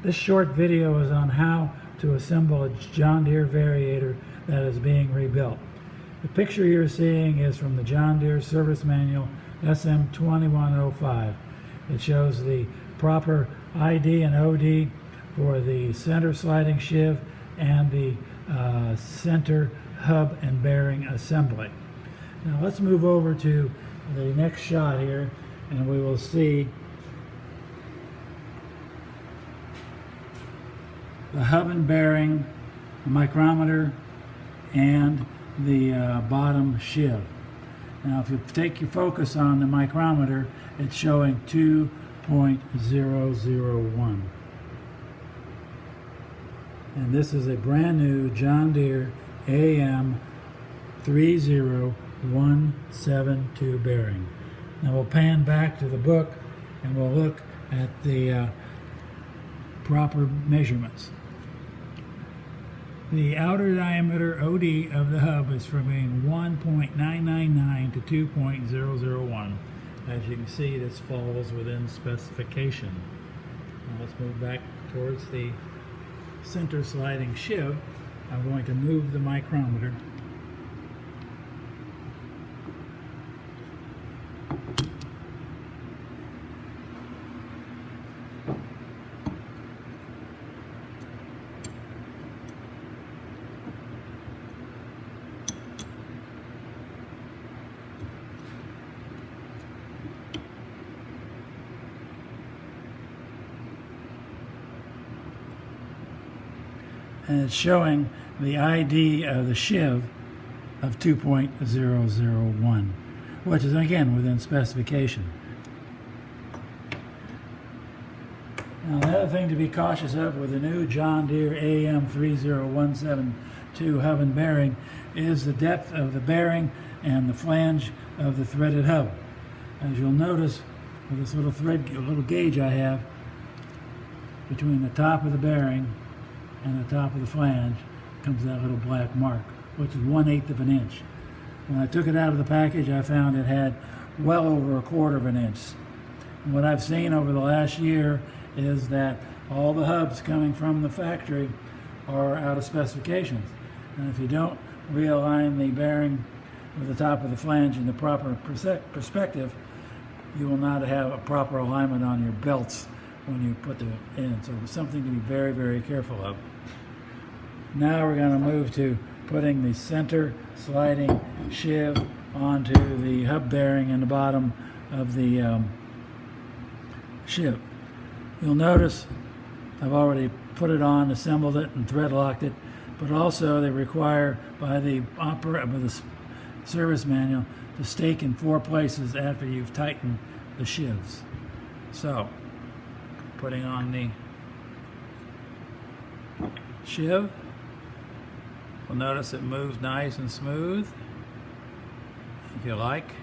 This short video is on how to assemble a John Deere variator that is being rebuilt. The picture you're seeing is from the John Deere Service Manual SM2105. It shows the proper ID and OD for the center sliding sheave and the center hub and bearing assembly. Now let's move over to the next shot here, and we will see the hub and bearing, the micrometer, and the bottom sheave. Now if you take your focus on the micrometer, it's showing 2.001. And this is a brand new John Deere AM 30172 bearing. Now we'll pan back to the book and we'll look at the proper measurements. The outer diameter OD of the hub is from 1.999 to 2.001. As you can see, this falls within specification. Now let's move back towards the center sliding sheave. I'm going to move the micrometer. And it's showing the ID of the sheave of 2.001, which is again within specification. Now the other thing to be cautious of with the new John Deere AM 30172 hub and bearing is the depth of the bearing and the flange of the threaded hub. As you'll notice with this little gauge I have between the top of the bearing and the top of the flange comes that little black mark, which is 1/8 of an inch. When I took it out of the package, I found it had well over 1/4 of an inch. And what I've seen over the last year is that all the hubs coming from the factory are out of specifications. And if you don't realign the bearing with the top of the flange in the proper perspective, you will not have a proper alignment on your belts when you put them in. So it's something to be very, very careful of. Now we're going to move to putting the center sliding sheave onto the hub bearing in the bottom of the sheave. You'll notice I've already put it on, assembled it, and thread locked it, but also they require by the service manual to stake in 4 places after you've tightened the sheaves. So putting on the sheave, you'll notice it moves nice and smooth. If you like,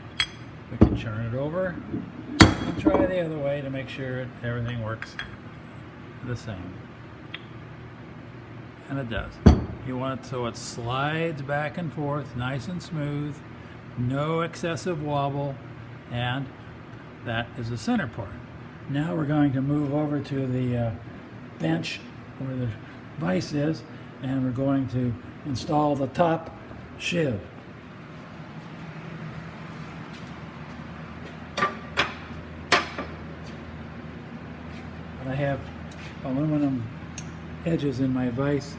we can turn it over and try the other way to make sure everything works the same. And it does. You want it so it slides back and forth nice and smooth, no excessive wobble, and that is the center part. Now we're going to move over to the bench where the vise is, and we're going to install the top sheave. I have aluminum edges in my vise.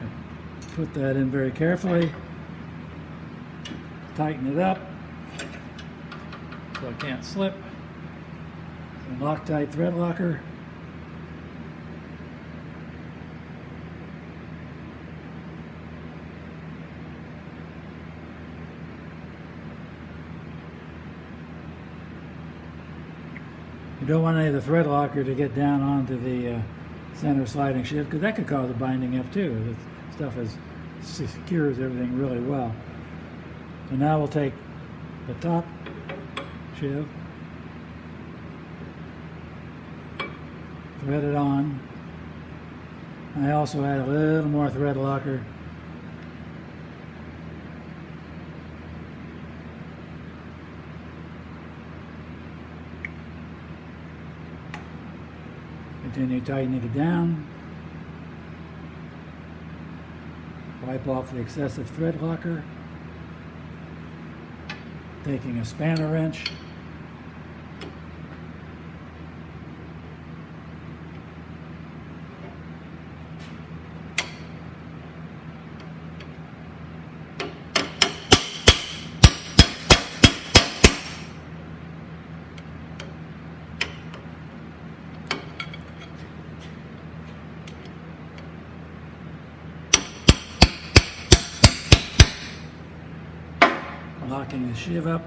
I put that in very carefully, tighten it up so it can't slip. Loctite thread locker. You don't want any of the thread locker to get down onto the center sliding sheave, because that could cause a binding up too. This stuff secures everything really well. So now we'll take the top sheave, thread it on. I also add a little more thread locker. Continue tightening it down. Wipe off the excessive thread locker. Taking a spanner wrench. Locking the sheave up.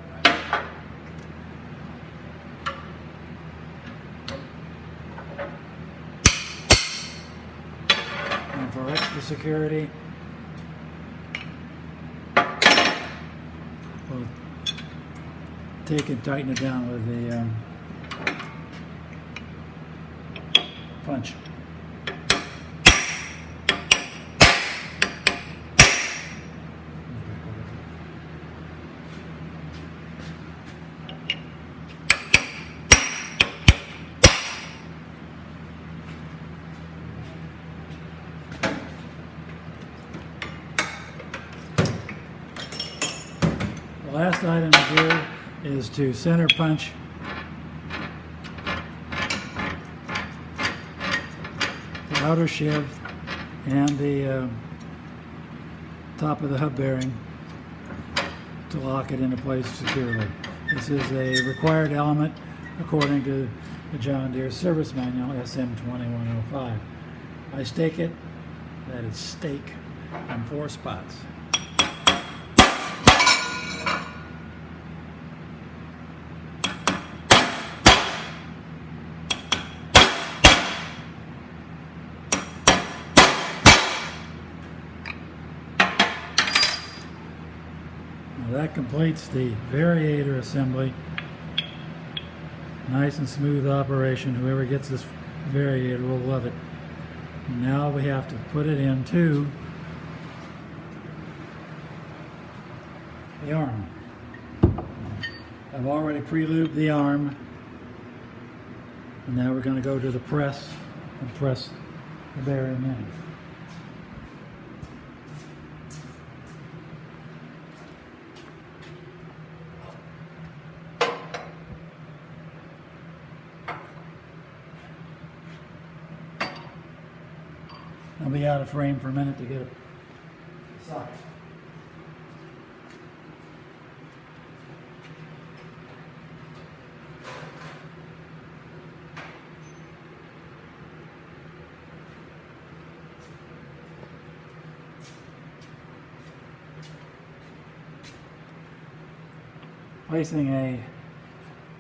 And for extra security, we'll take and tighten it down with the punch. The last item to do is to center punch the outer sheave and the top of the hub bearing to lock it into place securely. This is a required element according to the John Deere Service Manual SM2105. I stake it, that is stake, in 4 spots. Now that completes the variator assembly. Nice and smooth operation. Whoever gets this variator will love it. And now we have to put it into the arm. I've already pre-lubed the arm. And now we're going to go to the press and press the bearing in. I'll be out of frame for a minute to get a socket.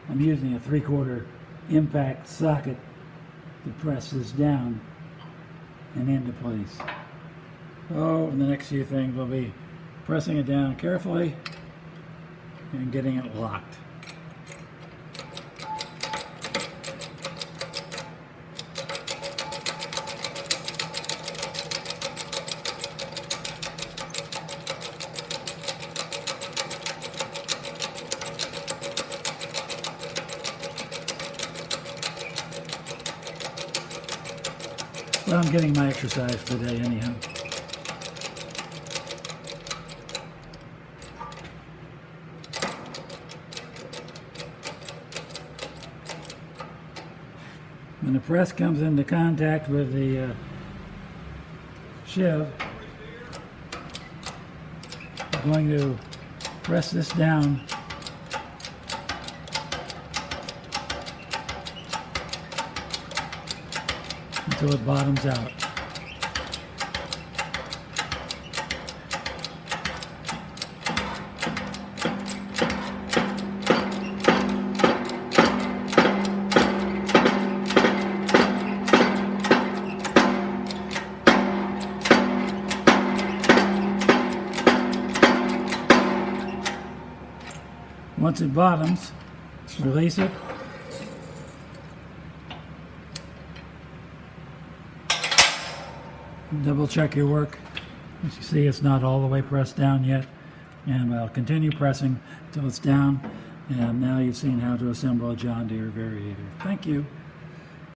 I'm using a 3/4 impact socket to press this down and into place. Oh, and the next few things will be pressing it down carefully and getting it locked. Well, I'm getting my exercise today anyhow. When the press comes into contact with the sheave, I'm going to press this down until it bottoms out. Once it bottoms, release it. Double check your work. As you see, it's not all the way pressed down yet. And I'll continue pressing until it's down. And now you've seen how to assemble a John Deere variator. Thank you.